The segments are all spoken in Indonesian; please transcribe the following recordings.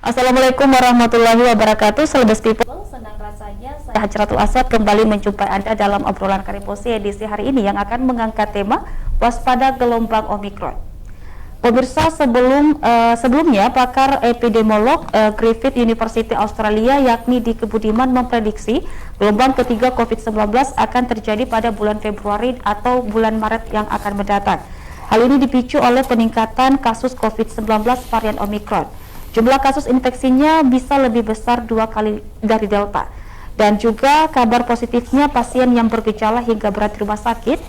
Assalamualaikum warahmatullahi wabarakatuh. Selebes people, senang rasanya saya Hajratul Aswad kembali menjumpai Anda dalam obrolan Kariposi edisi hari ini yang akan mengangkat tema waspada gelombang Omikron. Pemirsa, sebelumnya pakar epidemiolog Griffith University Australia yakni Diki Budiman memprediksi gelombang ketiga COVID-19 akan terjadi pada bulan Februari atau bulan Maret yang akan mendatang. Hal ini dipicu oleh peningkatan kasus COVID-19 varian Omikron. Jumlah kasus infeksinya bisa lebih besar 2 kali dari Delta. Dan juga kabar positifnya pasien yang bergejala hingga berat di rumah sakit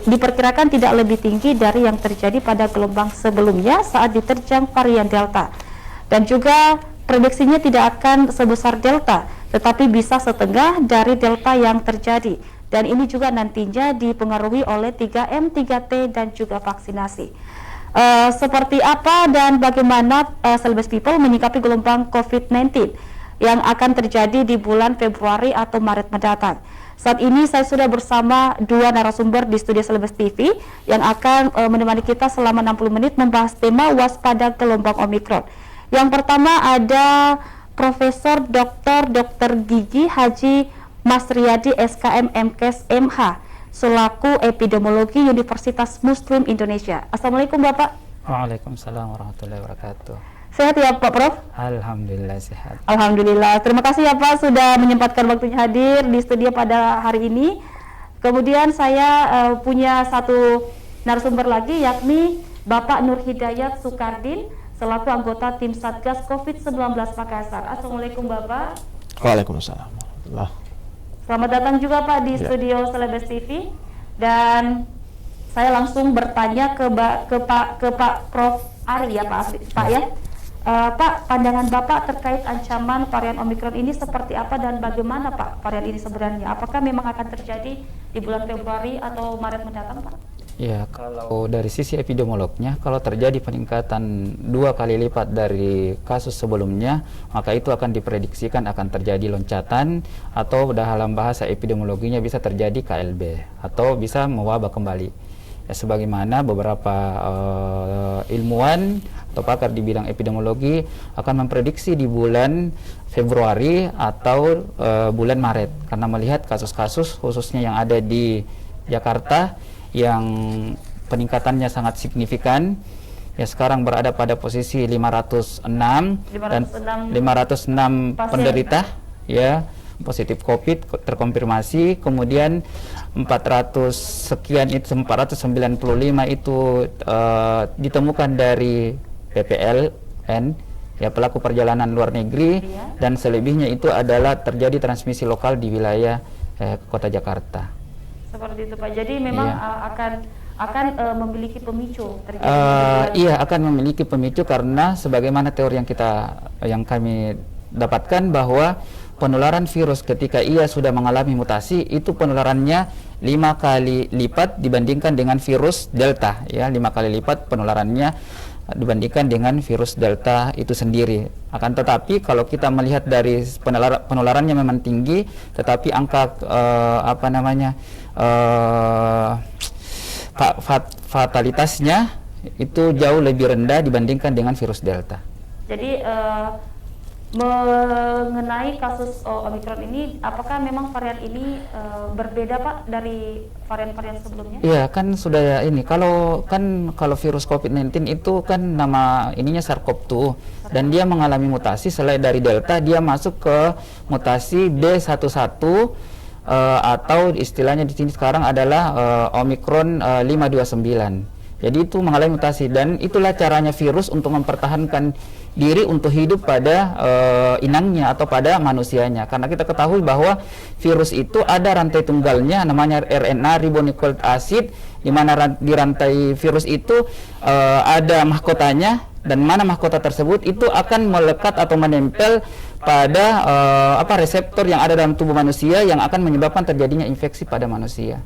diperkirakan tidak lebih tinggi dari yang terjadi pada gelombang sebelumnya saat diterjang varian Delta. Dan juga prediksinya tidak akan sebesar Delta, tetapi bisa setengah dari Delta yang terjadi. Dan ini juga nantinya dipengaruhi oleh 3M, 3T, dan juga vaksinasi. Seperti apa dan bagaimana Selebes People menyikapi gelombang COVID-19 yang akan terjadi di bulan Februari atau Maret mendatang. Saat ini saya sudah bersama dua narasumber di studio Selebes TV yang akan menemani kita selama 60 menit membahas tema waspada gelombang Omikron. Yang pertama ada Profesor Dr. Gigi Haji Masriyadi SKM MKes MH selaku epidemiologi Universitas Muslim Indonesia. Assalamualaikum Bapak. Waalaikumsalam warahmatullahi wabarakatuh. Sehat ya Pak Prof? Alhamdulillah sehat. Alhamdulillah. Terima kasih ya Pak sudah menyempatkan waktunya hadir di studio pada hari ini. Kemudian saya punya satu narasumber lagi yakni Bapak Nur Hidayat Sukardin selaku anggota tim Satgas COVID-19 Makassar. Assalamualaikum Bapak. Waalaikumsalam warahmatullahi. Selamat datang juga Pak di studio Selebes TV, dan saya langsung bertanya ke Pak Prof Ari ya Pak ya. Pak, pandangan Bapak terkait ancaman varian Omikron ini seperti apa dan bagaimana Pak varian ini sebenarnya? Apakah memang akan terjadi di bulan Februari atau Maret mendatang Pak? Ya, kalau dari sisi epidemiolognya, kalau terjadi peningkatan 2 kali lipat dari kasus sebelumnya, maka itu akan diprediksikan akan terjadi loncatan atau dalam bahasa epidemiologinya bisa terjadi KLB atau bisa mewabah kembali. Ya, sebagaimana beberapa ilmuwan atau pakar di bidang epidemiologi akan memprediksi di bulan Februari atau bulan Maret, karena melihat kasus-kasus khususnya yang ada di Jakarta yang peningkatannya sangat signifikan. Ya, sekarang berada pada posisi 506 dan 506 penderita ya positif COVID terkonfirmasi, kemudian 400 sekian itu 495 itu ditemukan dari PPLN ya pelaku perjalanan luar negeri dan selebihnya itu adalah terjadi transmisi lokal di wilayah Kota Jakarta. Seperti itu Pak. Jadi memang akan memiliki pemicu terjadi. Iya, akan memiliki pemicu karena sebagaimana teori yang kami dapatkan bahwa penularan virus ketika ia sudah mengalami mutasi itu penularannya 5 kali lipat dibandingkan dengan virus Delta ya, 5 kali lipat penularannya dibandingkan dengan virus Delta itu sendiri. Akan tetapi kalau kita melihat dari penularannya memang tinggi, tetapi angka fatalitasnya itu jauh lebih rendah dibandingkan dengan virus Delta. Jadi mengenai kasus Omikron ini, apakah memang varian ini berbeda Pak dari varian-varian sebelumnya? Iya, kan sudah ini. Kalau virus COVID-19 itu kan nama ininya SARS-CoV-2 dan dia mengalami mutasi selain dari Delta, dia masuk ke mutasi B11 atau istilahnya di sini sekarang adalah Omikron 529. Jadi itu mengalami mutasi dan itulah caranya virus untuk mempertahankan diri untuk hidup pada inangnya atau pada manusianya. Karena kita ketahui bahwa virus itu ada rantai tunggalnya namanya RNA ribonucleic acid, di mana di rantai virus itu ada mahkotanya, dan mana mahkota tersebut itu akan melekat atau menempel pada reseptor yang ada dalam tubuh manusia yang akan menyebabkan terjadinya infeksi pada manusia.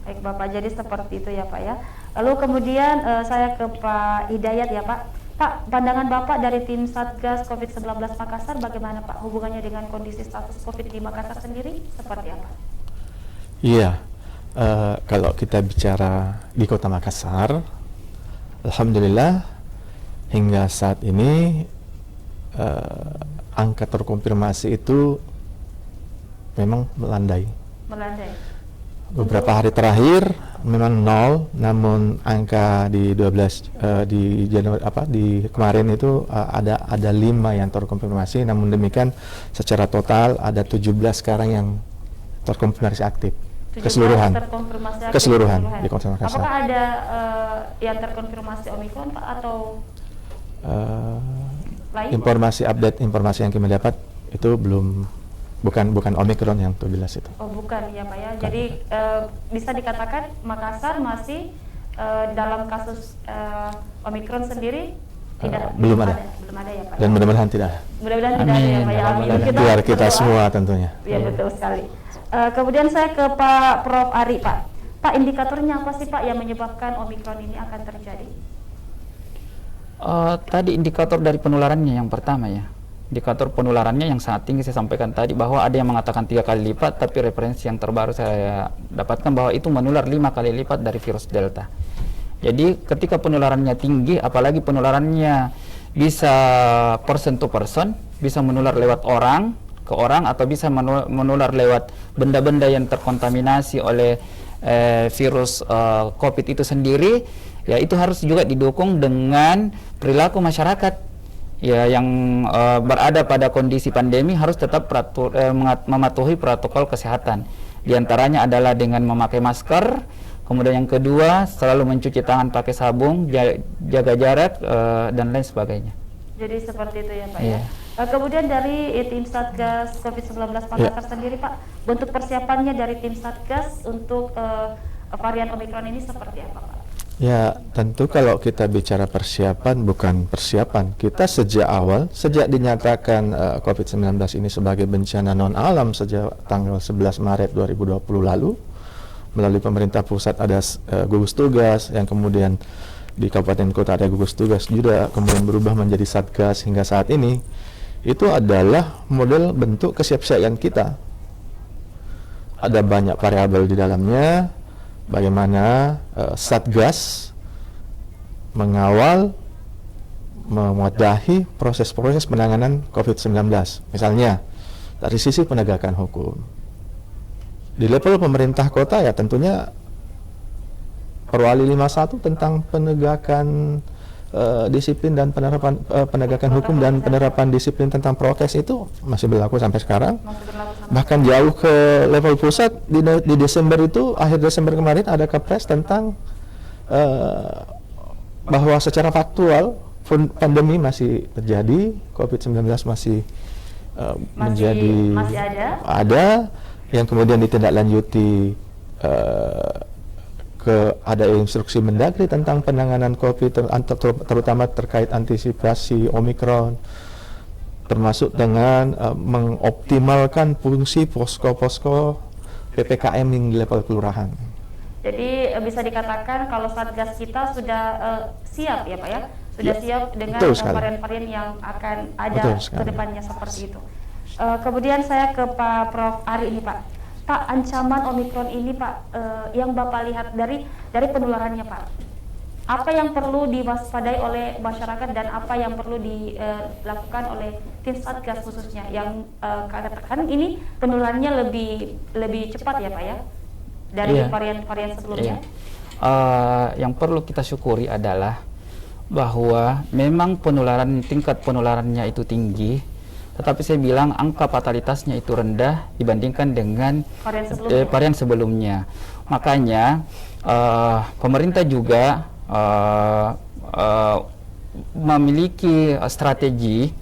Baik Bapak, jadi seperti itu ya Pak ya. Lalu kemudian saya ke Pak Hidayat ya Pak. Pak, pandangan Bapak dari tim Satgas COVID-19 Makassar bagaimana Pak hubungannya dengan kondisi status COVID di Makassar sendiri seperti apa? Iya, kalau kita bicara di Kota Makassar, alhamdulillah hingga saat ini angka terkonfirmasi itu memang melandai. Beberapa hari terakhir memang nol, namun angka di 12 di Januari di kemarin itu ada 5 yang terkonfirmasi. Namun demikian secara total ada 17 sekarang yang terkonfirmasi aktif. Keseluruhan dikonfirmasi. Apakah ada yang terkonfirmasi Omikron Pak atau lain? Informasi yang kami dapat itu bukan Omikron yang 17 itu. Oh bukan ya Pak ya. Jadi bisa dikatakan Makassar masih dalam kasus Omikron sendiri belum ada ya Pak. Dan mudah-mudahan tidak. Mudah-mudahan tidak ada ya Pak ya. Biar kita semua tentunya. Iya betul sekali. Kemudian saya ke Pak Prof Ari Pak. Pak, indikatornya apa sih Pak yang menyebabkan Omikron ini akan terjadi? Tadi indikator dari penularannya yang pertama ya. Indikator penularannya yang sangat tinggi saya sampaikan tadi, bahwa ada yang mengatakan 3 kali lipat, tapi referensi yang terbaru saya dapatkan bahwa itu menular 5 kali lipat dari virus Delta. Jadi ketika penularannya tinggi, apalagi penularannya bisa person to person, bisa menular lewat orang ke orang, atau bisa menular lewat benda-benda yang terkontaminasi oleh virus COVID itu sendiri, ya itu harus juga didukung dengan perilaku masyarakat. Ya, yang berada pada kondisi pandemi harus tetap mematuhi protokol kesehatan. Di antaranya adalah dengan memakai masker, kemudian yang kedua selalu mencuci tangan pakai sabun, jaga jarak, dan lain sebagainya. Jadi seperti itu ya Pak ya. Kemudian dari tim Satgas COVID-19 Makassar sendiri Pak, bentuk persiapannya dari tim Satgas untuk varian Omikron ini seperti apa Pak? Ya, tentu kalau kita bicara persiapan, bukan persiapan. Kita sejak dinyatakan COVID-19 ini sebagai bencana non-alam sejak tanggal 11 Maret 2020 lalu, melalui pemerintah pusat ada gugus tugas, yang kemudian di kabupaten kota ada gugus tugas juga, kemudian berubah menjadi Satgas hingga saat ini. Itu adalah model bentuk kesiapsiagaan kita. Ada banyak variabel di dalamnya. Bagaimana Satgas mengawal, mewadahi proses-proses penanganan COVID-19. Misalnya, dari sisi penegakan hukum. Di level pemerintah kota ya tentunya Perwali 51 tentang penegakan disiplin dan penegakan hukum dan penerapan disiplin tentang prokes itu masih berlaku sampai sekarang. Bahkan jauh ke level pusat, di Desember itu, akhir Desember kemarin ada Kepres tentang bahwa secara faktual pandemi masih terjadi, COVID-19 masih ada, yang kemudian ditindaklanjuti ada instruksi Mendagri tentang penanganan COVID, terutama terkait antisipasi Omikron, termasuk dengan mengoptimalkan fungsi posko-posko PPKM yang di level kelurahan. Jadi bisa dikatakan kalau Satgas kita sudah siap ya Pak ya? Sudah siap dengan varian-varian yang akan ada ke depannya seperti itu. Kemudian saya ke Pak Prof Ari ini Pak. Pak, ancaman Omikron ini Pak, yang Bapak lihat dari penularannya Pak, apa yang perlu diwaspadai oleh masyarakat dan apa yang perlu dilakukan oleh tim Satgas khususnya yang katakan ini penularannya lebih cepat ya Pak ya dari varian-varian sebelumnya? Yang perlu kita syukuri adalah bahwa memang tingkat penularannya itu tinggi, tetapi saya bilang angka fatalitasnya itu rendah dibandingkan dengan varian sebelumnya. Makanya pemerintah juga memiliki strategi,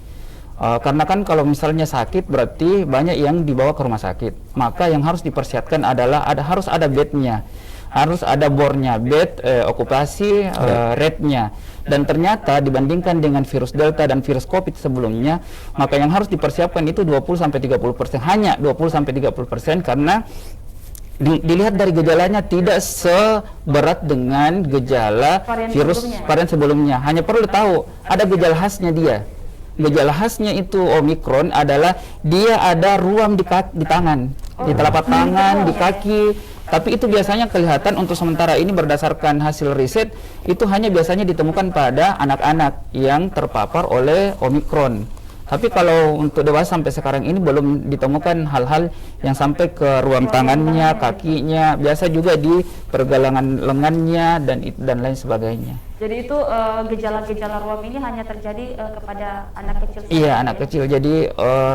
karena kan kalau misalnya sakit berarti banyak yang dibawa ke rumah sakit. Maka yang harus dipersiapkan adalah harus ada bednya, harus ada bornya, bed okupasi rate-nya. Dan ternyata dibandingkan dengan virus Delta dan virus COVID sebelumnya, maka yang harus dipersiapkan itu 20-30%, hanya 20-30%, karena dilihat dari gejalanya tidak seberat dengan gejala varian sebelumnya. Hanya perlu tahu ada gejala khasnya dia. Gejala khasnya itu Omikron adalah dia ada ruam di tangan, di telapak tangan, di kaki. Tapi itu biasanya kelihatan untuk sementara ini berdasarkan hasil riset, itu hanya biasanya ditemukan pada anak-anak yang terpapar oleh Omikron. Tapi kalau untuk dewasa sampai sekarang ini belum ditemukan hal-hal yang sampai ke ruang tangannya, kakinya, biasa juga di pergelangan lengannya dan lain sebagainya. Jadi itu gejala-gejala ruam ini hanya terjadi kepada anak kecil. Iya, anak kecil. Jadi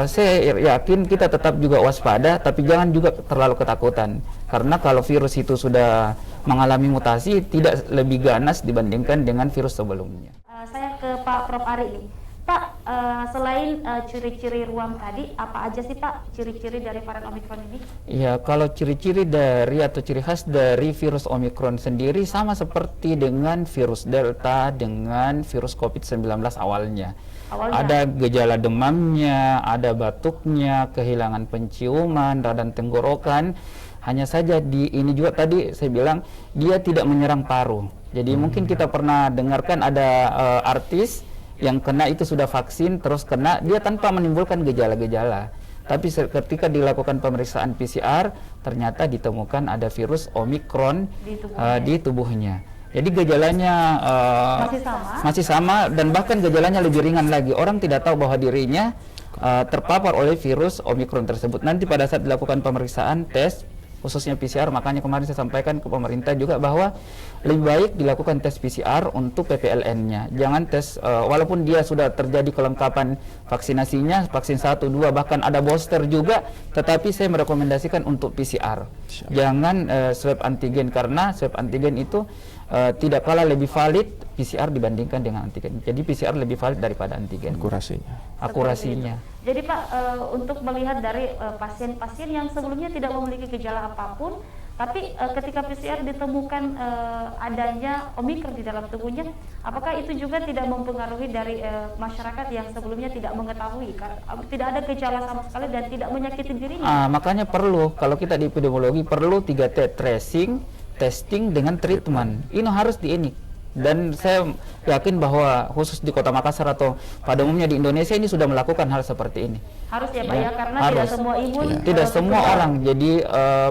saya yakin kita tetap juga waspada, tapi jangan juga terlalu ketakutan. Karena kalau virus itu sudah mengalami mutasi, tidak lebih ganas dibandingkan dengan virus sebelumnya. Saya ke Pak Prof. Ari nih. Pak, selain ciri-ciri ruam tadi, apa aja sih Pak ciri-ciri dari varian Omikron ini? Ya, kalau ciri-ciri dari atau ciri khas dari virus Omikron sendiri sama seperti dengan virus Delta, dengan virus COVID-19 awalnya. Ada gejala demamnya, ada batuknya, kehilangan penciuman, radang tenggorokan. Hanya saja di ini juga tadi saya bilang dia tidak menyerang paru. Jadi mungkin kita pernah dengarkan ada artis yang kena itu sudah vaksin terus kena dia tanpa menimbulkan gejala-gejala. Tapi ketika dilakukan pemeriksaan PCR ternyata ditemukan ada virus Omikron di tubuhnya. Jadi gejalanya masih sama dan bahkan gejalanya lebih ringan lagi. Orang tidak tahu bahwa dirinya terpapar oleh virus Omikron tersebut. Nanti pada saat dilakukan pemeriksaan tes khususnya PCR, makanya kemarin saya sampaikan ke pemerintah juga bahwa lebih baik dilakukan tes PCR untuk PPLN-nya. Jangan tes, walaupun dia sudah terjadi kelengkapan vaksinasinya, vaksin 1, 2, bahkan ada booster juga, tetapi saya merekomendasikan untuk PCR. Jangan swab antigen, karena swab antigen itu tidak kalah lebih valid PCR dibandingkan dengan antigen. Jadi PCR lebih valid daripada antigen. Akurasinya. Jadi Pak, untuk melihat dari pasien-pasien yang sebelumnya tidak memiliki gejala apapun, tapi ketika PCR ditemukan adanya Omikron di dalam tubuhnya, apakah itu juga tidak mempengaruhi dari masyarakat yang sebelumnya tidak mengetahui, tidak ada gejala sama sekali dan tidak menyakiti dirinya? Makanya perlu, kalau kita di epidemiologi perlu 3T, tracing, testing dengan treatment. Ini harus dan saya yakin bahwa khusus di Kota Makassar atau pada umumnya di Indonesia ini sudah melakukan hal seperti ini. Harus ya Pak ya, karena tidak semua imun. Tidak semua orang. Jadi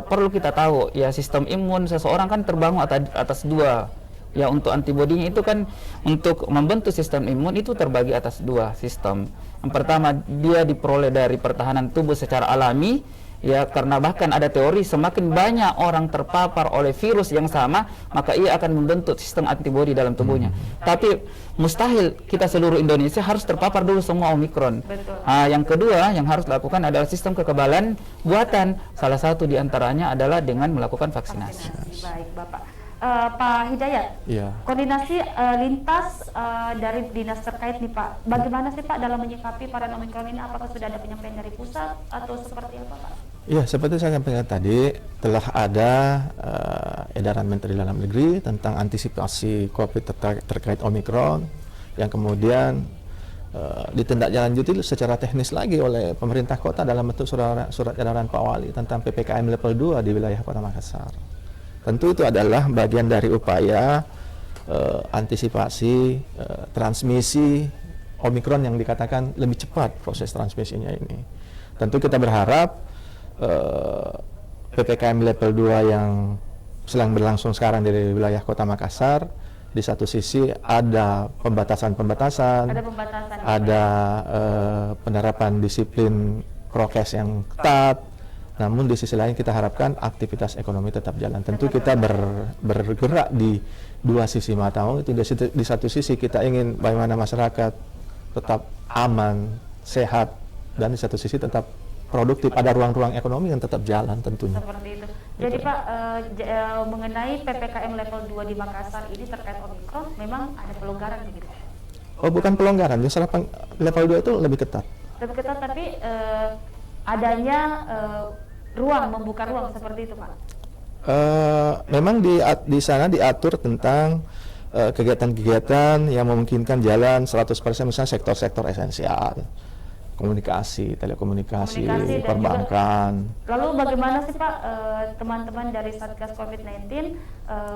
perlu kita tahu ya, sistem imun seseorang kan terbangun atas dua. Ya, untuk antibodinya itu kan untuk membentuk sistem imun itu terbagi atas dua sistem. Yang pertama dia diperoleh dari pertahanan tubuh secara alami. Ya, karena bahkan ada teori semakin banyak orang terpapar oleh virus yang sama, maka ia akan membentuk sistem antibodi dalam tubuhnya. Tapi mustahil kita seluruh Indonesia harus terpapar dulu semua Omikron. Yang kedua yang harus dilakukan adalah sistem kekebalan buatan. Salah satu diantaranya adalah dengan melakukan vaksinasi. Baik Bapak. Pak Hidayat, koordinasi lintas dari dinas terkait nih Pak, bagaimana sih Pak dalam menyikapi varian Omikron ini? Apakah sudah ada penyampaian dari pusat atau seperti apa Pak? Ya, seperti saya sampaikan tadi, telah ada edaran Menteri Dalam Negeri tentang antisipasi COVID terkait Omikron, yang kemudian ditindaklanjuti secara teknis lagi oleh pemerintah kota dalam bentuk surat edaran Pak Wali tentang PPKM level 2 di wilayah Kota Makassar. Tentu itu adalah bagian dari upaya antisipasi transmisi Omikron yang dikatakan lebih cepat proses transmisinya ini. Tentu kita berharap PPKM level 2 yang sedang berlangsung sekarang di wilayah Kota Makassar, di satu sisi ada pembatasan-pembatasan, ada penerapan disiplin prokes yang ketat, namun di sisi lain kita harapkan aktivitas ekonomi tetap jalan. Tentu kita bergerak di dua sisi mata. Itu di satu sisi kita ingin bagaimana masyarakat tetap aman, sehat, dan di satu sisi tetap produktif, ada ruang-ruang ekonomi yang tetap jalan tentunya. Seperti itu. Jadi Pak, mengenai PPKM level 2 di Makassar ini terkait Omikron, memang ada pelonggaran begitu? Oh, bukan pelonggaran, misalnya level 2 itu lebih ketat. Lebih ketat, tapi adanya ruang, membuka ruang seperti itu Pak? Memang di sana diatur tentang kegiatan-kegiatan yang memungkinkan jalan 100%, misalnya sektor-sektor esensial. Komunikasi, telekomunikasi, perbankan. Lalu bagaimana sih Pak teman-teman dari Satgas COVID-19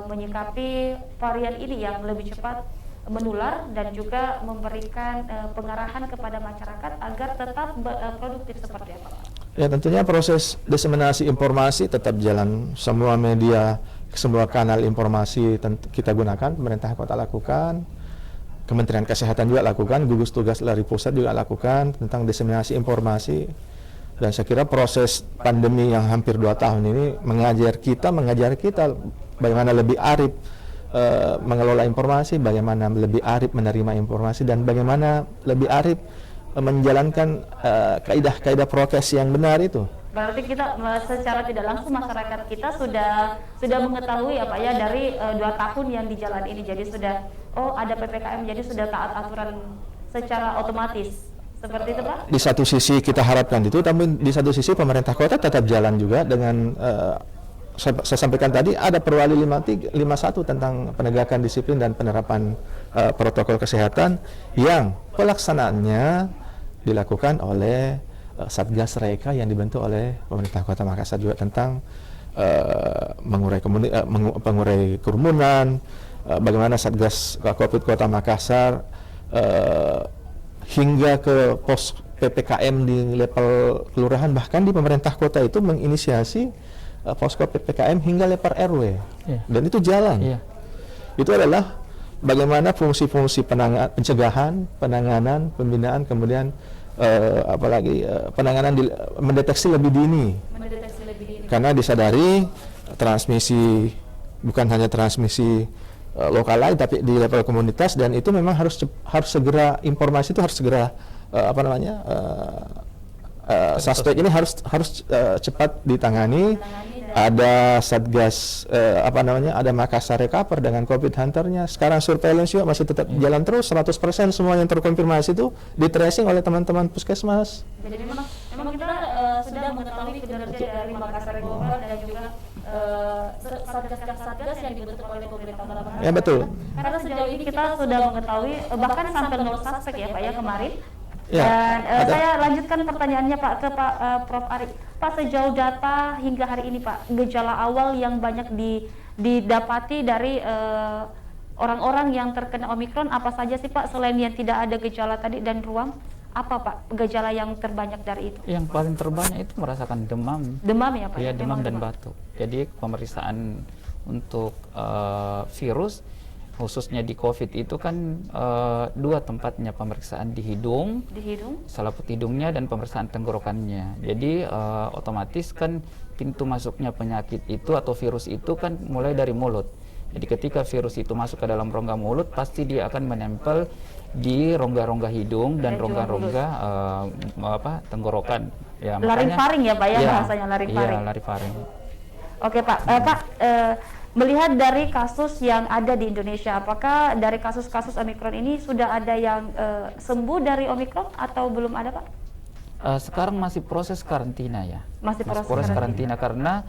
menyikapi varian ini yang lebih cepat menular dan juga memberikan pengarahan kepada masyarakat agar tetap produktif seperti apa Pak? Ya, tentunya proses diseminasi informasi tetap jalan. Semua media, semua kanal informasi kita gunakan, pemerintah kota lakukan. Kementerian Kesehatan juga lakukan, gugus tugas dari pusat juga lakukan tentang diseminasi informasi. Dan saya kira proses pandemi yang hampir 2 tahun ini mengajar kita bagaimana lebih arif mengelola informasi, bagaimana lebih arif menerima informasi, dan bagaimana lebih arif menjalankan kaidah-kaidah prokes yang benar itu. Berarti kita secara tidak langsung masyarakat kita sudah mengetahui ya Pak ya dari 2 tahun yang di jalan ini, jadi sudah ada PPKM, jadi sudah taat aturan secara otomatis. Seperti itu Pak? Di satu sisi kita harapkan itu, tapi di satu sisi pemerintah kota tetap jalan juga dengan saya sampaikan tadi ada Perwali 51 tentang penegakan disiplin dan penerapan protokol kesehatan yang pelaksanaannya dilakukan oleh Satgas Reka yang dibentuk oleh pemerintah Kota Makassar juga tentang mengurai kerumunan, bagaimana Satgas Covid Kota Makassar hingga ke pos PPKM di level kelurahan, bahkan di pemerintah kota itu menginisiasi posko PPKM hingga level RW, dan itu jalan. Itu adalah bagaimana fungsi-fungsi pencegahan, penanganan, pembinaan, kemudian penanganan mendeteksi lebih dini. Karena disadari transmisi bukan hanya transmisi lokal lain, tapi di level komunitas, dan itu memang harus segera, informasi itu harus segera suspek ini harus cepat ditangani. Ada Satgas ada Makassar Recover dengan Covid Hunter-nya. Sekarang surveillance juga masih tetap jalan terus, 100% semua yang terkonfirmasi itu di tracing oleh teman-teman puskesmas. Jadi memang kita sudah mengetahui kinerja dari Makassar Recover dan juga satgas-satgas yang dibentuk oleh pemerintah Kota Makassar. Ya betul. Karena sejauh ini kita sudah mengetahui bahkan sampai 0 suspek ya Pak ya kemarin. Ya, dan saya lanjutkan pertanyaannya Pak ke Pak Prof. Ari. Pak, sejauh data hingga hari ini Pak, gejala awal yang banyak didapati dari orang-orang yang terkena Omikron apa saja sih Pak, selain yang tidak ada gejala tadi dan ruam? Apa Pak gejala yang terbanyak dari itu? Yang paling terbanyak itu merasakan demam. Demam ya Pak? Ya, demam dan batuk. Jadi pemeriksaan untuk virus khususnya di COVID itu kan 2 tempatnya, pemeriksaan di hidung, selaput hidungnya, dan pemeriksaan tenggorokannya. Jadi otomatis kan pintu masuknya penyakit itu atau virus itu kan mulai dari mulut. Jadi ketika virus itu masuk ke dalam rongga mulut, pasti dia akan menempel di rongga-rongga hidung dan rongga-rongga tenggorokan. Ya, laringfaring ya Pak ya, bahasanya laringfaring. Iya, laringfaring. Oke Pak, melihat dari kasus yang ada di Indonesia, apakah dari kasus-kasus Omikron ini sudah ada yang sembuh dari Omikron atau belum ada Pak? Sekarang masih proses karantina ya. Masih proses karantina karena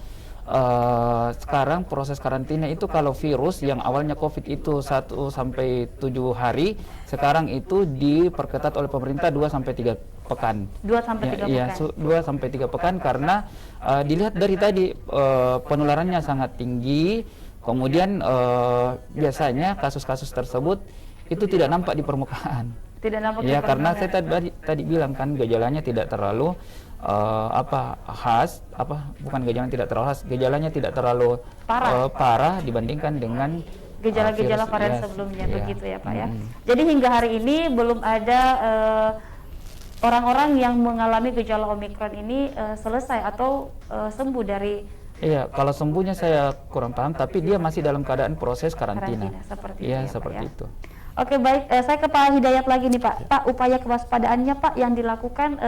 sekarang proses karantina itu kalau virus yang awalnya COVID itu 1 sampai 7 hari, sekarang itu diperketat oleh pemerintah 2 sampai 3 pekan. 2 sampai 3 pekan. Iya, 2 sampai 3 pekan karena dilihat dari tadi penularannya sangat tinggi. Kemudian biasanya kasus-kasus tersebut itu tidak nampak di permukaan. Tidak nampak ya, karena saya tadi bilang kan gejalanya tidak terlalu khas, bukan gejalanya tidak terlalu khas, gejalanya tidak terlalu parah dibandingkan dengan gejala-gejala varian sebelumnya, begitu ya Pak ya. Jadi hingga hari ini belum ada orang-orang yang mengalami gejala Omikron ini selesai atau sembuh dari. Iya, kalau sembuhnya saya kurang paham, tapi dia masih dalam keadaan proses karantina. Seperti iya, itu, seperti ya, itu. Oke, baik. Saya ke Pak Hidayat lagi nih Pak. Pak, upaya kewaspadaannya Pak yang dilakukan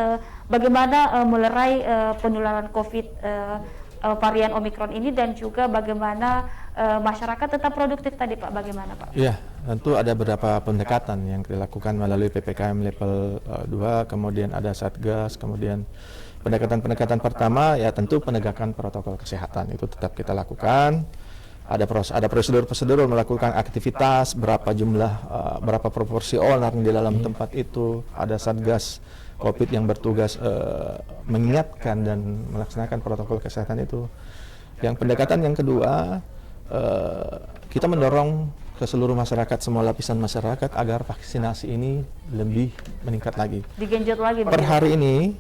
bagaimana melerai penularan COVID varian Omikron ini, dan juga bagaimana masyarakat tetap produktif tadi Pak, bagaimana Pak? Iya, tentu ada beberapa pendekatan yang dilakukan melalui PPKM level 2, kemudian ada Satgas, kemudian pendekatan pertama ya tentu penegakan protokol kesehatan itu tetap kita lakukan. Ada prosedur-prosedur melakukan aktivitas, berapa jumlah, berapa proporsi orang di dalam tempat itu. Ada Satgas COVID yang bertugas mengingatkan dan melaksanakan protokol kesehatan itu. Yang pendekatan yang kedua, kita mendorong ke seluruh masyarakat, semua lapisan masyarakat agar vaksinasi ini lebih meningkat lagi. Digenjot lagi. Per hari ini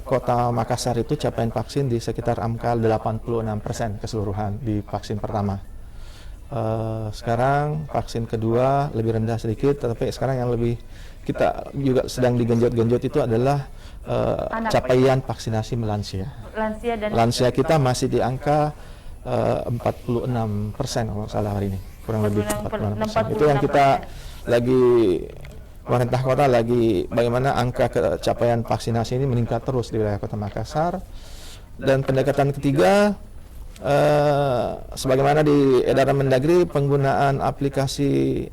Kota Makassar itu capaian vaksin di sekitar angka 86% keseluruhan di vaksin pertama. Sekarang vaksin kedua lebih rendah sedikit, tetapi sekarang yang lebih kita juga sedang digenjot-genjot itu adalah capaian vaksinasi melansia. Lansia kita masih di angka 46% kalau salah hari ini, kurang lebih 46%. Itu yang kita lagi, pemerintah kota lagi bagaimana angka capaian vaksinasi ini meningkat terus di wilayah Kota Makassar. Dan pendekatan ketiga, sebagaimana di edaran Mendagri, penggunaan aplikasi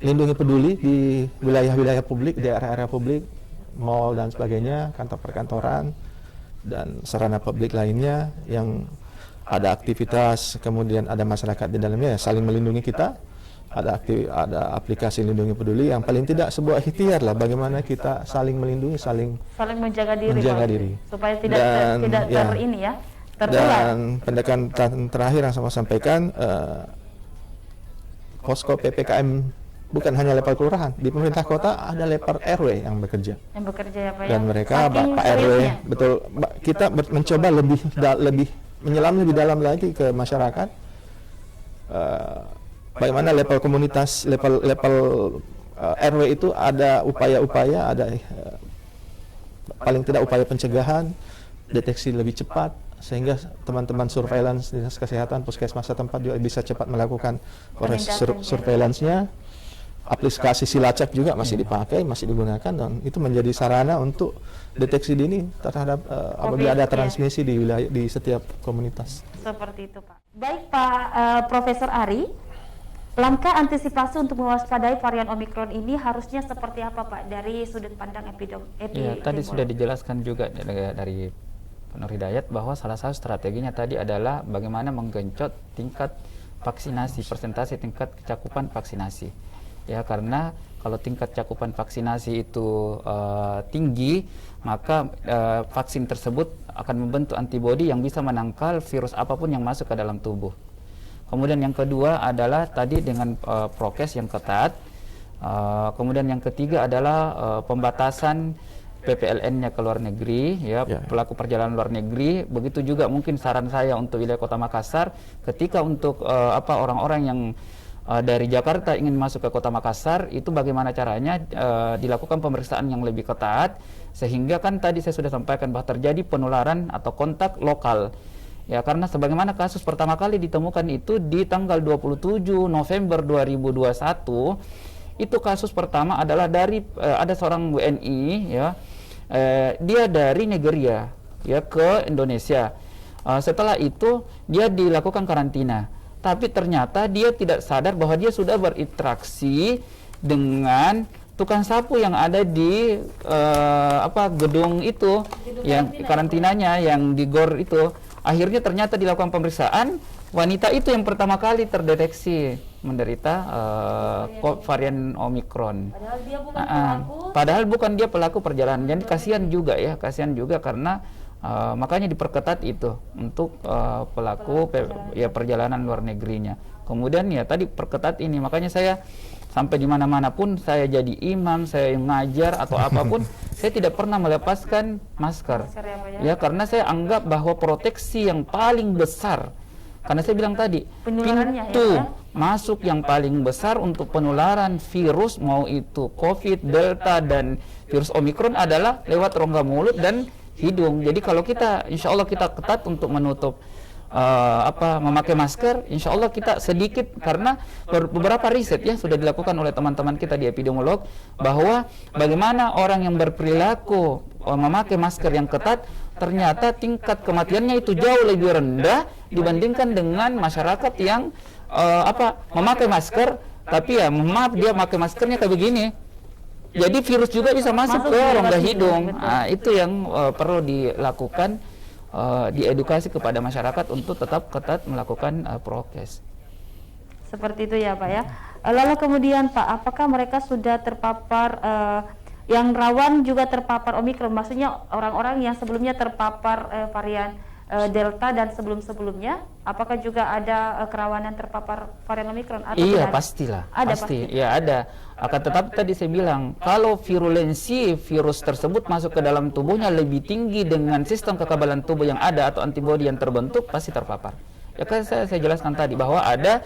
Lindungi Peduli di wilayah-wilayah publik, di area-area publik, mal dan sebagainya, kantor perkantoran dan sarana publik lainnya yang ada aktivitas, kemudian ada masyarakat di dalamnya, ya, saling melindungi kita. Ada aplikasi Lindungi Peduli yang paling tidak sebuah ikhtiar lah, bagaimana kita saling melindungi, saling menjaga diri, supaya tidak tertular. Dan pendekatan terakhir yang saya sampaikan, posko PPKM bukan hanya level kelurahan, di pemerintah kota ada level RW yang bekerja ya Pak, dan mereka Pak RW betul, kita mencoba lebih menyelam lebih dalam lagi ke masyarakat, bagaimana level komunitas, level RW itu ada upaya-upaya, ada paling tidak upaya pencegahan, deteksi lebih cepat, sehingga teman-teman surveillance dinas kesehatan puskesmas setempat juga bisa cepat melakukan surveillance-nya. Aplikasi Silacak juga masih dipakai, masih digunakan, dan itu menjadi sarana untuk deteksi dini terhadap apabila ada transmisi di wilayah, di setiap komunitas. Seperti itu Pak. Baik Pak Profesor Ari, langkah antisipasi untuk mewaspadai varian Omikron ini harusnya seperti apa Pak dari sudut pandang epidemiologi? Ya, tadi sudah dijelaskan juga dari Pak Nur Hidayat bahwa salah satu strateginya tadi adalah bagaimana menggenjot tingkat vaksinasi, persentase tingkat cakupan vaksinasi. Ya, karena kalau tingkat cakupan vaksinasi itu tinggi, maka vaksin tersebut akan membentuk antibodi yang bisa menangkal virus apapun yang masuk ke dalam tubuh. Kemudian yang kedua adalah tadi dengan prokes yang ketat. Kemudian yang ketiga adalah pembatasan PPLN-nya ke luar negeri, pelaku perjalanan luar negeri. Begitu juga mungkin saran saya untuk wilayah Kota Makassar, ketika untuk orang-orang yang dari Jakarta ingin masuk ke Kota Makassar, itu bagaimana caranya dilakukan pemeriksaan yang lebih ketat, sehingga kan tadi saya sudah sampaikan bahwa terjadi penularan atau kontak lokal. Ya, karena sebagaimana kasus pertama kali ditemukan itu di tanggal 27 November 2021, itu kasus pertama adalah dari ada seorang WNI, ya, dia dari Nigeria, ya, ke Indonesia. Setelah itu dia dilakukan karantina. Tapi ternyata dia tidak sadar bahwa dia sudah berinteraksi dengan tukang sapu yang ada di gedung itu, yang karantinanya yang di GOR itu. Akhirnya ternyata dilakukan pemeriksaan, wanita itu yang pertama kali terdeteksi menderita varian Omikron. Padahal bukan dia pelaku perjalanan. Jadi kasihan juga karena makanya diperketat itu untuk pelaku perjalanan luar negerinya. Kemudian ya tadi perketat ini, makanya saya sampai di mana-mana pun saya jadi imam, saya ngajar atau apapun, saya tidak pernah melepaskan masker. Ya, karena saya anggap bahwa proteksi yang paling besar, karena saya bilang tadi pintu masuk yang paling besar untuk penularan virus, mau itu COVID, Delta dan virus Omikron adalah lewat rongga mulut dan hidung. Jadi kalau kita, insya Allah kita ketat untuk menutup memakai masker, insya Allah kita sedikit, karena beberapa riset ya sudah dilakukan oleh teman-teman kita di epidemiolog bahwa bagaimana orang yang berperilaku memakai masker yang ketat, ternyata tingkat kematiannya itu jauh lebih rendah dibandingkan dengan masyarakat yang memakai masker, tapi ya maaf dia pakai maskernya kayak begini. Jadi virus juga bisa masuk ke rongga hidung. Nah, itu yang perlu dilakukan, diedukasi kepada masyarakat untuk tetap ketat melakukan prokes. Seperti itu ya Pak ya. Lalu kemudian Pak, apakah mereka sudah terpapar yang rawan juga terpapar Omikron? Maksudnya orang-orang yang sebelumnya terpapar varian Delta dan sebelum-sebelumnya, apakah juga ada kerawanan terpapar varian Omikron? Atau iya, pastilah. Pasti. Ya ada. Akan tetapi tadi saya bilang, kalau virulensi virus tersebut masuk ke dalam tubuhnya lebih tinggi dengan sistem kekebalan tubuh yang ada atau antibodi yang terbentuk, pasti terpapar. Ya kan saya jelaskan tadi bahwa ada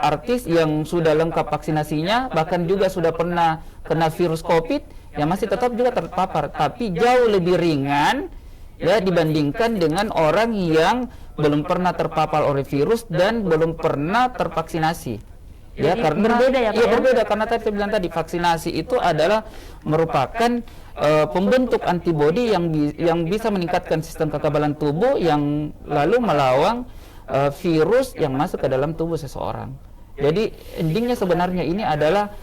artis yang sudah lengkap vaksinasinya, bahkan juga sudah pernah kena virus COVID, yang masih tetap juga terpapar, tapi jauh lebih ringan ya dibandingkan dengan orang yang belum pernah terpapar oleh virus dan belum pernah tervaksinasi. Ya, Jadi karena berbeda ya, Pak, ya? berbeda karena tadi saya bilang tadi vaksinasi itu adalah merupakan pembentuk antibodi yang bisa meningkatkan sistem kekebalan tubuh yang lalu melawan virus yang masuk ke dalam tubuh seseorang. Jadi endingnya sebenarnya ini adalah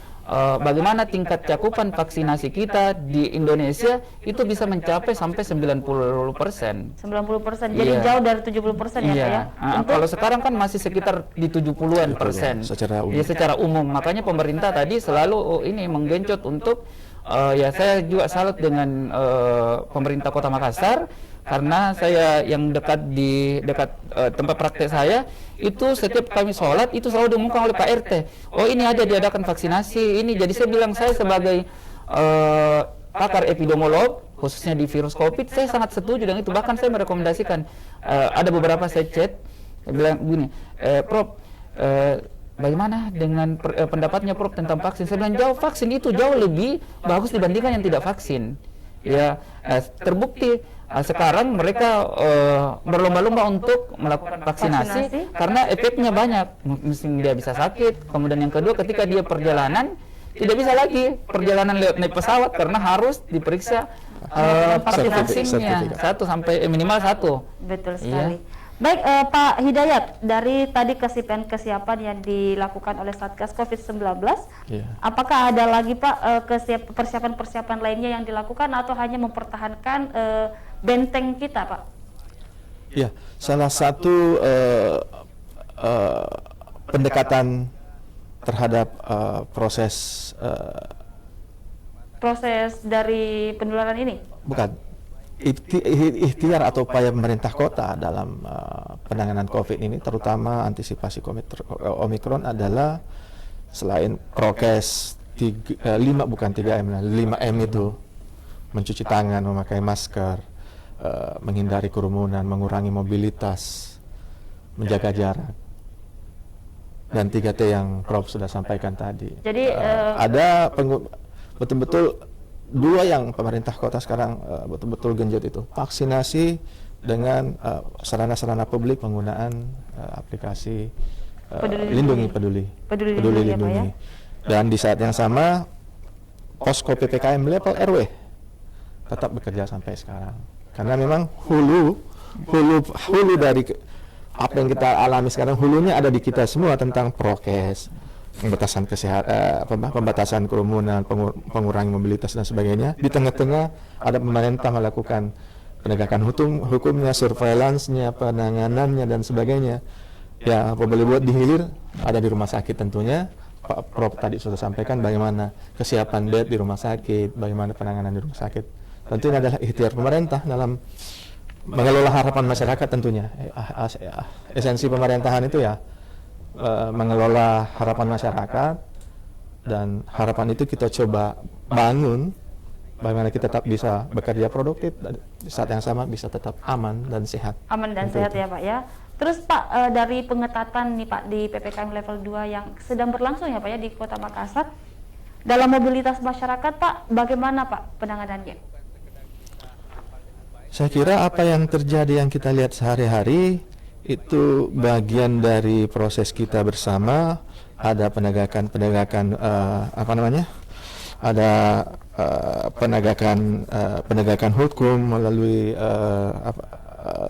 bagaimana tingkat cakupan vaksinasi kita di Indonesia itu bisa mencapai sampai 90%. 90%, jadi Iya. jauh dari 70% ya Pak ya. Iya. Kalau sekarang kan masih sekitar di 70-an persen. Secara umum. Ya, secara umum. Makanya pemerintah tadi selalu ini menggenjot untuk ya saya juga salut dengan pemerintah Kota Makassar, karena saya yang dekat tempat praktek saya itu setiap kami sholat itu selalu diumumkan oleh Pak RT. Oh, ini ada diadakan vaksinasi ini. Jadi saya bilang, saya sebagai pakar epidemiolog khususnya di virus COVID, saya sangat setuju dengan itu. Bahkan saya merekomendasikan, ada beberapa saya chat, saya bilang begini, Prof, bagaimana dengan pendapatnya Prof tentang vaksin? Saya bilang, vaksin itu jauh lebih bagus dibandingkan yang tidak vaksin. Ya, terbukti sekarang mereka berlomba-lomba untuk melakukan vaksinasi karena efeknya banyak. Mungkin dia bisa sakit, kemudian yang kedua ketika dia perjalanan tidak bisa lagi perjalanan lewat naik pesawat karena harus diperiksa vaksinasinya minimal 1. Betul sekali. Baik, Pak Hidayat, dari tadi kesiapan yang dilakukan oleh Satgas COVID-19, apakah ada lagi Pak persiapan-persiapan lainnya yang dilakukan atau hanya mempertahankan benteng kita, Pak? Ya, salah satu pendekatan terhadap proses dari penularan ini? Bukan. Ikhtiar atau upaya pemerintah kota dalam penanganan COVID ini, terutama antisipasi Omikron, adalah selain prokes 5M itu, mencuci tangan, memakai masker, menghindari kerumunan, mengurangi mobilitas, menjaga jarak, dan 3T yang Prof sudah sampaikan tadi. Jadi ada betul-betul dua yang pemerintah kota sekarang betul-betul genjot itu, vaksinasi dengan sarana-sarana publik, penggunaan aplikasi peduli lindungi, dan di saat yang sama posko PPKM level RW tetap bekerja sampai sekarang, karena memang hulu dari apa yang kita alami sekarang, hulunya ada di kita semua tentang prokes, pembatasan pembatasan kerumunan, pengurangan mobilitas dan sebagainya. Di tengah-tengah ada pemerintah melakukan penegakan hukumnya, surveillance-nya, penanganannya dan sebagainya. Ya, apa boleh buat, di hilir ada di rumah sakit tentunya. Pak Prof tadi sudah sampaikan bagaimana kesiapan bed di rumah sakit, bagaimana penanganan di rumah sakit. Tentunya adalah ikhtiar pemerintah dalam mengelola harapan masyarakat tentunya. Esensi pemerintahan itu ya mengelola harapan masyarakat, dan harapan itu kita coba bangun bagaimana kita tetap bisa bekerja produktif, dan di saat yang sama bisa tetap aman dan sehat. Aman dan sehat ya Pak ya. Terus Pak, dari pengetatan nih Pak di PPKM level 2 yang sedang berlangsung ya Pak ya di Kota Makassar, dalam mobilitas masyarakat Pak, bagaimana Pak penanganannya? Saya kira apa yang terjadi yang kita lihat sehari-hari itu bagian dari proses kita bersama. Ada penegakan penegakan hukum melalui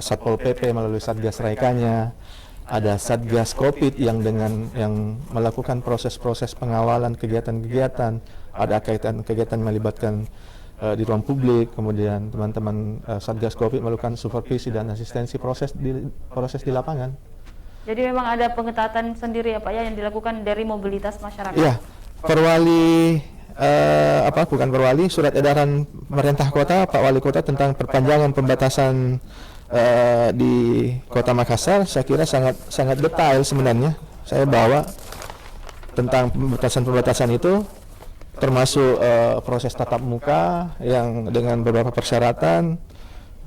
Satpol PP, melalui Satgas Raikanya. Ada Satgas Covid yang melakukan proses-proses pengawalan kegiatan-kegiatan. Ada kegiatan melibatkan di ruang publik, kemudian teman-teman Satgas Covid melakukan supervisi dan asistensi proses di lapangan. Jadi memang ada pengetatan sendiri ya Pak ya yang dilakukan dari mobilitas masyarakat. Iya, surat edaran pemerintah kota, Pak Wali Kota tentang perpanjangan pembatasan di Kota Makassar, saya kira sangat detail sebenarnya. Saya bawa tentang pembatasan itu, termasuk proses tatap muka yang dengan beberapa persyaratan,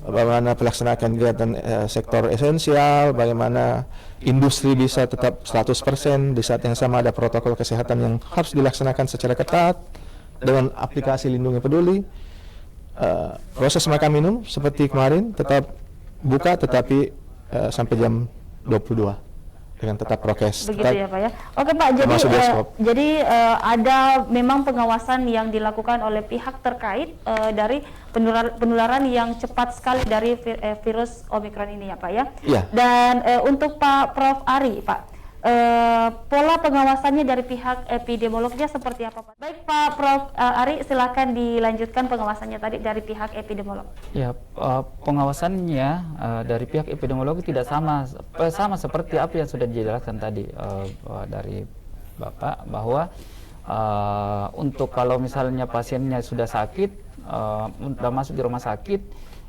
bagaimana pelaksanaan kegiatan sektor esensial, bagaimana industri bisa tetap 100%, di saat yang sama ada protokol kesehatan yang harus dilaksanakan secara ketat dengan aplikasi Lindungi Peduli. Proses makan minum seperti kemarin tetap buka, tetapi sampai jam 22 dengan tetap prokes. Begitu ya Pak ya. Oke Pak, jadi ada memang pengawasan yang dilakukan oleh pihak terkait dari penularan yang cepat sekali dari virus Omikron ini ya Pak ya. Iya. Dan untuk Pak Prof Ari Pak, pola pengawasannya dari pihak epidemiolognya seperti apa Pak? Baik Pak Prof Ari, silakan dilanjutkan pengawasannya tadi dari pihak epidemiolog. Ya, pengawasannya dari pihak epidemiologi tidak sama seperti apa yang sudah dijelaskan tadi dari Bapak, bahwa untuk kalau misalnya pasiennya sudah sakit, sudah masuk di rumah sakit,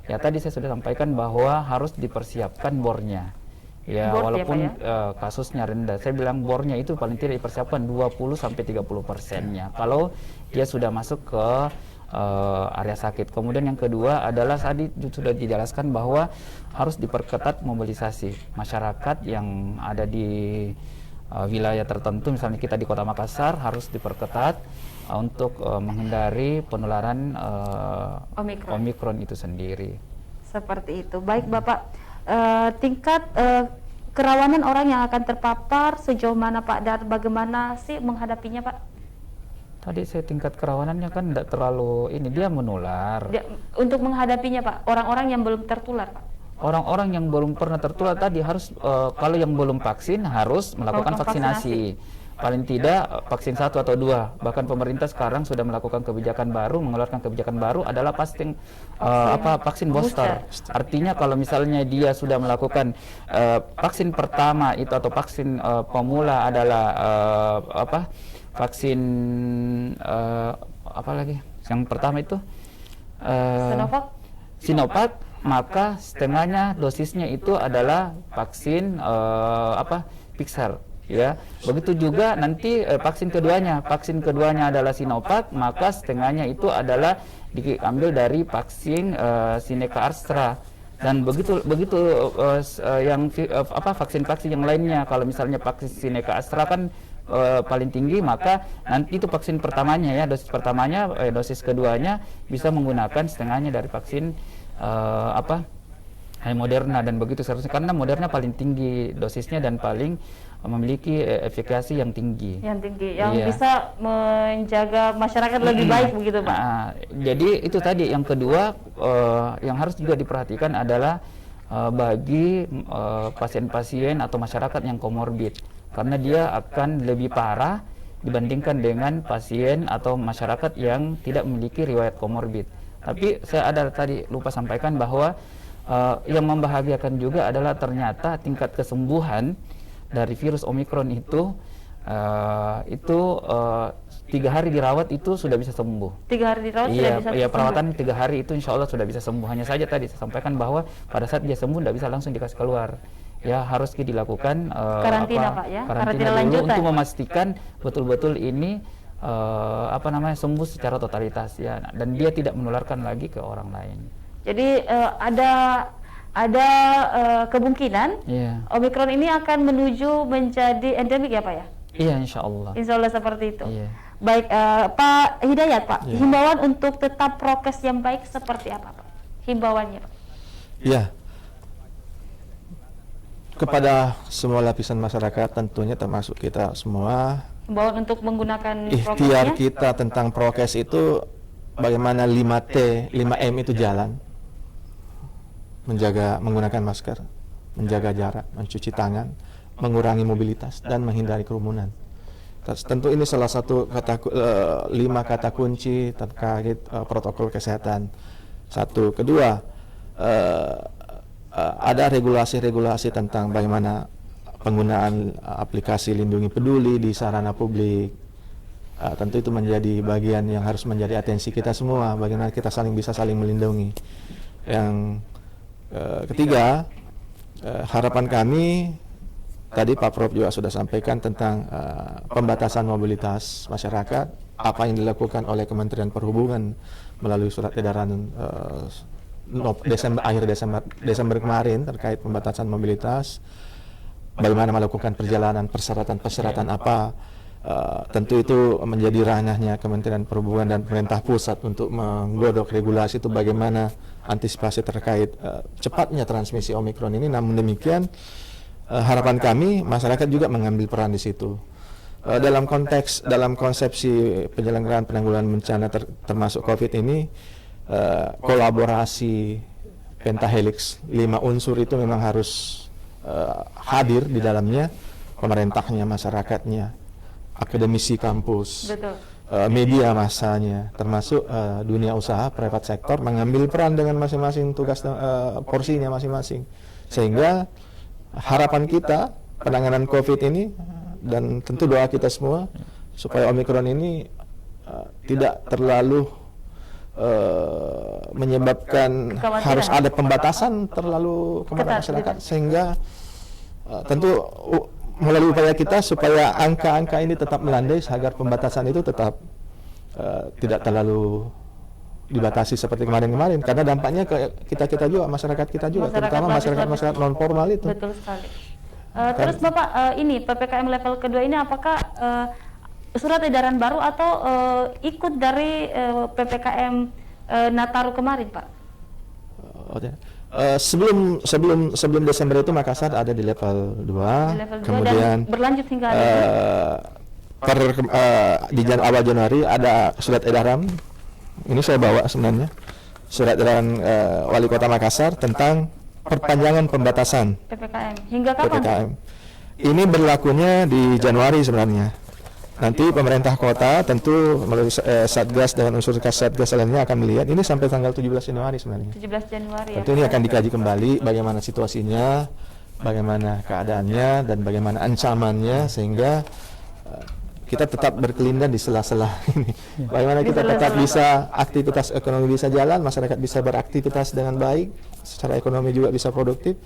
ya tadi saya sudah sampaikan bahwa harus dipersiapkan bornya. Ya, walaupun kasusnya rendah, saya bilang bornya itu paling tidak dipersiapkan 20-30%-nya kalau dia sudah masuk ke area sakit. Kemudian yang kedua adalah tadi sudah dijelaskan bahwa harus diperketat mobilisasi masyarakat yang ada di wilayah tertentu, misalnya kita di Kota Makassar harus diperketat untuk menghindari penularan Omikron itu sendiri. Seperti itu. Baik Bapak. Tingkat kerawanan orang yang akan terpapar sejauh mana Pak, dan bagaimana sih menghadapinya Pak? Tadi saya tingkat kerawanannya kan tidak terlalu ini, dia menular. Untuk menghadapinya Pak, orang-orang yang belum tertular Pak? Orang-orang yang belum pernah tertular tadi harus kalau yang belum vaksin harus melakukan vaksinasi. Paling tidak vaksin 1 atau 2. Bahkan pemerintah sekarang sudah melakukan kebijakan baru, mengeluarkan kebijakan baru adalah vaksin booster. Artinya kalau misalnya dia sudah melakukan vaksin pertama itu atau vaksin pemula adalah vaksin apa lagi? Yang pertama itu Sinovac, maka setengahnya dosisnya itu adalah vaksin Pfizer. Ya, begitu juga nanti vaksin keduanya adalah Sinovac, maka setengahnya itu adalah diambil dari vaksin Sinovac Astra. Dan begitu vaksin-vaksin yang lainnya. Kalau misalnya vaksin Sinovac Astra kan paling tinggi, maka nanti itu vaksin pertamanya ya, dosis pertamanya, dosis keduanya bisa menggunakan setengahnya dari vaksin Moderna, dan begitu seharusnya, karena Moderna paling tinggi dosisnya dan paling memiliki efikasi yang tinggi. Yang bisa menjaga masyarakat lebih baik begitu Pak. Jadi itu tadi yang kedua yang harus juga diperhatikan adalah bagi pasien-pasien atau masyarakat yang komorbid, karena dia akan lebih parah dibandingkan dengan pasien atau masyarakat yang tidak memiliki riwayat komorbid. Tapi saya ada tadi lupa sampaikan bahwa yang membahagiakan juga adalah ternyata tingkat kesembuhan dari virus Omikron itu 3 hari dirawat itu sudah bisa sembuh. 3 hari dirawat sudah bisa sembuh? Iya, perawatan 3 hari itu insya Allah sudah bisa sembuh. Hanya saja tadi saya sampaikan bahwa pada saat dia sembuh tidak bisa langsung dikasih keluar. Ya, harus dilakukan karantina Pak ya, karantina dulu lanjutan untuk memastikan betul-betul ini sembuh secara totalitas ya, dan dia tidak menularkan lagi ke orang lain. Jadi ada kemungkinan Omikron ini akan menuju menjadi endemik ya Pak ya? Iya, insya Allah. Insya Allah seperti itu. Iya. Baik, Pak Hidayat Pak, himbauan untuk tetap prokes yang baik seperti apa Pak? Himbauannya Pak? Iya. Kepada semua lapisan masyarakat tentunya termasuk kita semua. Himbauan untuk menggunakan ikhtiar kita tentang prokes itu bagaimana 5T, 5M itu jalan. Menggunakan masker, menjaga jarak, mencuci tangan, mengurangi mobilitas, dan menghindari kerumunan. Tentu ini salah satu 5 kata kunci terkait protokol kesehatan. 1, kedua, ada regulasi-regulasi tentang bagaimana penggunaan aplikasi Lindungi Peduli di sarana publik. Tentu itu menjadi bagian yang harus menjadi atensi kita semua, bagaimana kita bisa saling melindungi. Yang ketiga, harapan kami tadi Pak Prof juga sudah sampaikan tentang pembatasan mobilitas masyarakat, apa yang dilakukan oleh Kementerian Perhubungan melalui surat edaran Desember, akhir Desember kemarin terkait pembatasan mobilitas, bagaimana melakukan perjalanan, persyaratan apa. Tentu itu menjadi ranahnya Kementerian Perhubungan dan pemerintah pusat untuk menggodok regulasi itu bagaimana antisipasi terkait cepatnya transmisi Omikron ini. Namun demikian, harapan kami masyarakat juga mengambil peran di situ. Dalam konsepsi penyelenggaraan penanggulangan bencana termasuk COVID ini, kolaborasi pentahelix 5 unsur itu memang harus hadir di dalamnya, pemerintahnya, masyarakatnya, akademisi kampus, media masanya, termasuk dunia usaha, private sector mengambil peran dengan masing-masing tugas porsinya masing-masing, sehingga harapan kita penanganan COVID ini dan tentu doa kita semua supaya Omikron ini tidak terlalu menyebabkan harus ada pembatasan terlalu kepada masyarakat, sehingga tentu melalui upaya kita supaya angka-angka ini tetap melandai agar pembatasan itu tetap tidak terlalu dibatasi seperti kemarin-kemarin, karena dampaknya ke kita juga, masyarakat kita juga, terutama masyarakat non formal itu. Betul sekali. Terus Bapak, ini PPKM level kedua ini apakah surat edaran baru atau ikut dari PPKM Nataru kemarin, Pak? Sebelum Desember itu Makassar ada di level 2, kemudian dan berlanjut hingga di awal Januari ada surat edaran. Ini saya bawa sebenarnya surat edaran Wali Kota Makassar tentang perpanjangan pembatasan PPKM. Hingga kapan? PPKM. Ini berlakunya di Januari sebenarnya. Nanti pemerintah kota tentu melalui Satgas dan unsur Satgas lainnya akan melihat ini sampai tanggal 17 Januari sebenarnya. 17 Januari tentu ini akan dikaji kembali bagaimana situasinya, bagaimana keadaannya, dan bagaimana ancamannya, sehingga kita tetap berkelindan di sela-sela ini. Bagaimana kita tetap bisa aktivitas ekonomi bisa jalan, masyarakat bisa beraktivitas dengan baik, secara ekonomi juga bisa produktif.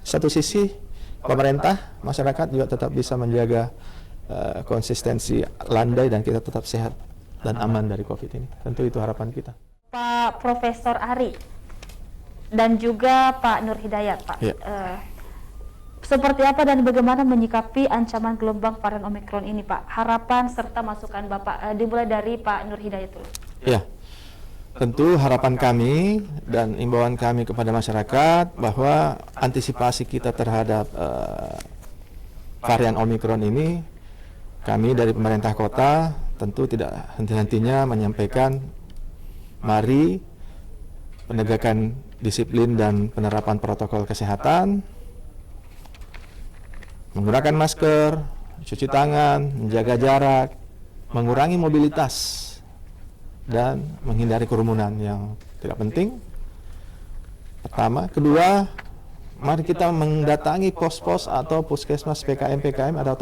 Satu sisi pemerintah, masyarakat juga tetap bisa menjaga konsistensi landai dan kita tetap sehat dan aman dari COVID ini. Tentu itu harapan kita. Pak Profesor Ari dan juga Pak Nur Hidayat, Pak. Ya. Seperti apa dan bagaimana menyikapi ancaman gelombang varian Omikron ini, Pak? Harapan serta masukan Bapak, dimulai dari Pak Nur Hidayat dulu. Ya, tentu harapan kami dan imbauan kami kepada masyarakat bahwa antisipasi kita terhadap varian Omikron ini, kami dari pemerintah kota tentu tidak henti-hentinya menyampaikan mari penegakan disiplin dan penerapan protokol kesehatan, menggunakan masker, cuci tangan, menjaga jarak, mengurangi mobilitas, dan menghindari kerumunan yang tidak penting. Pertama, kedua, mari kita mendatangi pos-pos atau puskesmas PKM atau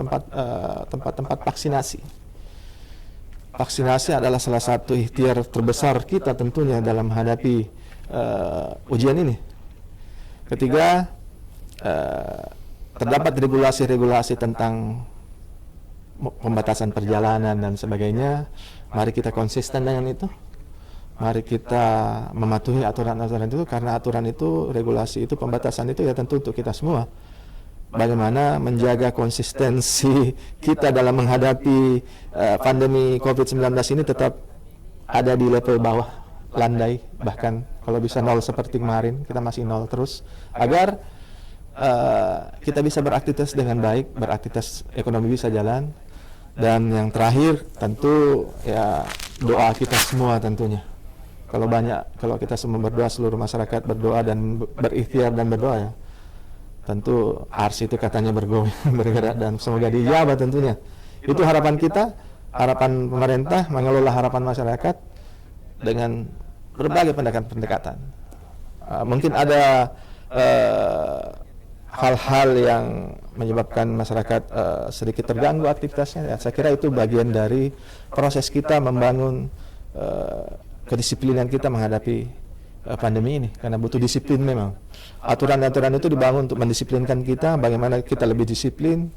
tempat-tempat vaksinasi. Vaksinasi adalah salah satu ikhtiar terbesar kita tentunya dalam menghadapi ujian ini. Ketiga, terdapat regulasi-regulasi tentang pembatasan perjalanan dan sebagainya. Mari kita konsisten dengan itu. Mari kita mematuhi aturan-aturan itu, karena aturan itu, regulasi itu, pembatasan itu ya tentu untuk kita semua. Bagaimana menjaga konsistensi kita dalam menghadapi pandemi COVID-19 ini tetap ada di level bawah, landai, bahkan kalau bisa nol seperti kemarin, kita masih nol terus, agar kita bisa beraktivitas dengan baik, beraktivitas ekonomi bisa jalan. Dan yang terakhir tentu ya doa kita semua tentunya. Kalau kita semua berdoa, seluruh masyarakat berdoa dan berikhtiar dan berdoa ya, tentu ars itu katanya bergerak dan semoga dijabah tentunya. Itu harapan kita, harapan pemerintah mengelola harapan masyarakat dengan berbagai pendekatan. Mungkin ada hal-hal yang menyebabkan masyarakat sedikit terganggu aktivitasnya. Ya, saya kira itu bagian dari proses kita membangun kedisiplinan kita menghadapi pandemi ini, karena butuh disiplin memang. Aturan-aturan itu dibangun untuk mendisiplinkan kita, bagaimana kita lebih disiplin,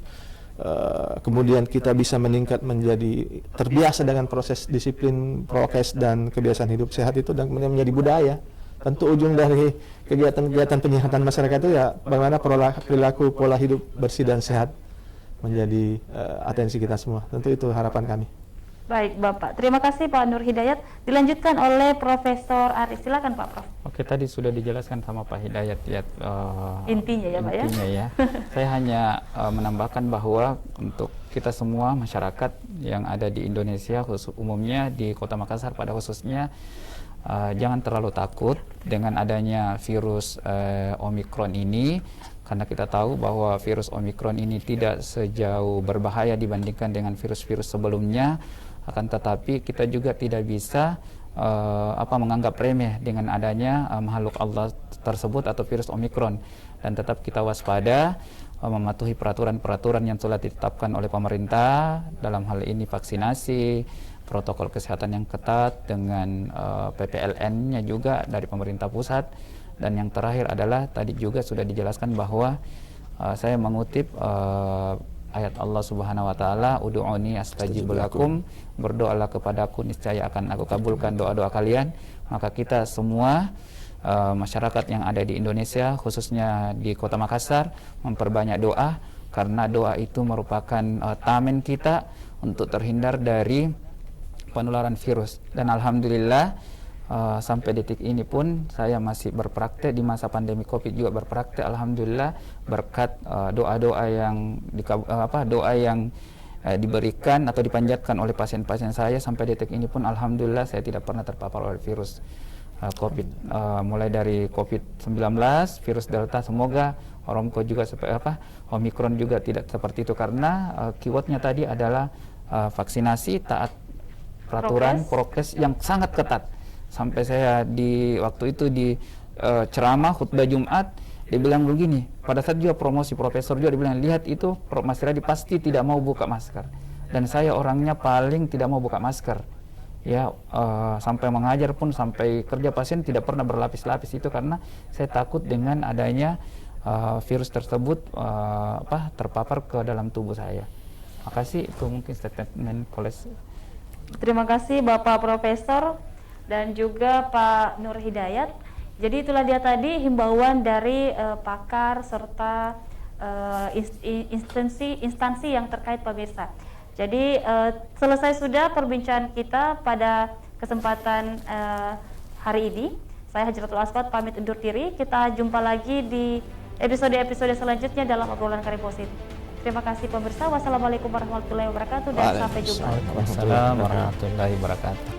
kemudian kita bisa meningkat menjadi terbiasa dengan proses disiplin, prokes dan kebiasaan hidup sehat itu, dan kemudian menjadi budaya, Tentu ujung dari kegiatan-kegiatan penyehatan masyarakat itu ya bagaimana perilaku pola hidup bersih dan sehat menjadi atensi kita semua. Tentu itu harapan kami. Baik Bapak, terima kasih Pak Nur Hidayat. Dilanjutkan oleh Profesor Aris, silakan Pak Prof. Oke, tadi sudah dijelaskan sama Pak Hidayat ya. Intinya ya Pak ya. Intinya ya. Saya hanya menambahkan bahwa untuk kita semua masyarakat yang ada di Indonesia, khusus umumnya di Kota Makassar pada khususnya, jangan terlalu takut dengan adanya virus Omikron ini, karena kita tahu bahwa virus Omikron ini tidak sejauh berbahaya dibandingkan dengan virus-virus sebelumnya. Akan tetapi kita juga tidak bisa menganggap remeh dengan adanya makhluk Allah tersebut atau virus Omikron, dan tetap kita waspada, mematuhi peraturan-peraturan yang telah ditetapkan oleh pemerintah, dalam hal ini vaksinasi, protokol kesehatan yang ketat dengan PPLN-nya juga dari pemerintah pusat. Dan yang terakhir adalah tadi juga sudah dijelaskan bahwa saya mengutip ayat Allah Subhanahu wa taala, ud'uni astajib lakum, berdoalah kepadaku niscaya akan aku kabulkan doa-doa kalian. Maka kita semua masyarakat yang ada di Indonesia, khususnya di Kota Makassar, memperbanyak doa, karena doa itu merupakan tamen kita untuk terhindar dari penularan virus. Dan alhamdulillah sampai detik ini pun saya masih berpraktek di masa pandemi Covid, juga berpraktek alhamdulillah berkat doa-doa yang diberikan atau dipanjatkan oleh pasien-pasien saya. Sampai detik ini pun alhamdulillah saya tidak pernah terpapar oleh virus Covid, mulai dari Covid-19, virus Delta, semoga Oromco juga Omikron juga tidak seperti itu, karena keywordnya tadi adalah vaksinasi, taat peraturan prokes yang sangat ketat. Sampai saya waktu itu di ceramah khutbah Jumat, dia bilang begini, pada saat juga promosi profesor juga dibilang, lihat itu Mas Riyadi pasti tidak mau buka masker, dan saya orangnya paling tidak mau buka masker ya, sampai mengajar pun, sampai kerja pasien tidak pernah berlapis-lapis itu, karena saya takut dengan adanya virus tersebut terpapar ke dalam tubuh saya. Makasih, itu mungkin statement kolej. Terima kasih Bapak Profesor dan juga Pak Nur Hidayat. Jadi itulah dia tadi himbauan dari pakar serta instansi yang terkait pemirsa. Jadi selesai sudah perbincangan kita pada kesempatan hari ini. Saya Hajratul Aswad pamit undur diri. Kita jumpa lagi di episode-episode selanjutnya dalam obrolan Karim Positif. Terima kasih pemirsa. Wassalamualaikum warahmatullahi wabarakatuh dan sampai jumpa. Waalaikumsalam warahmatullahi wabarakatuh.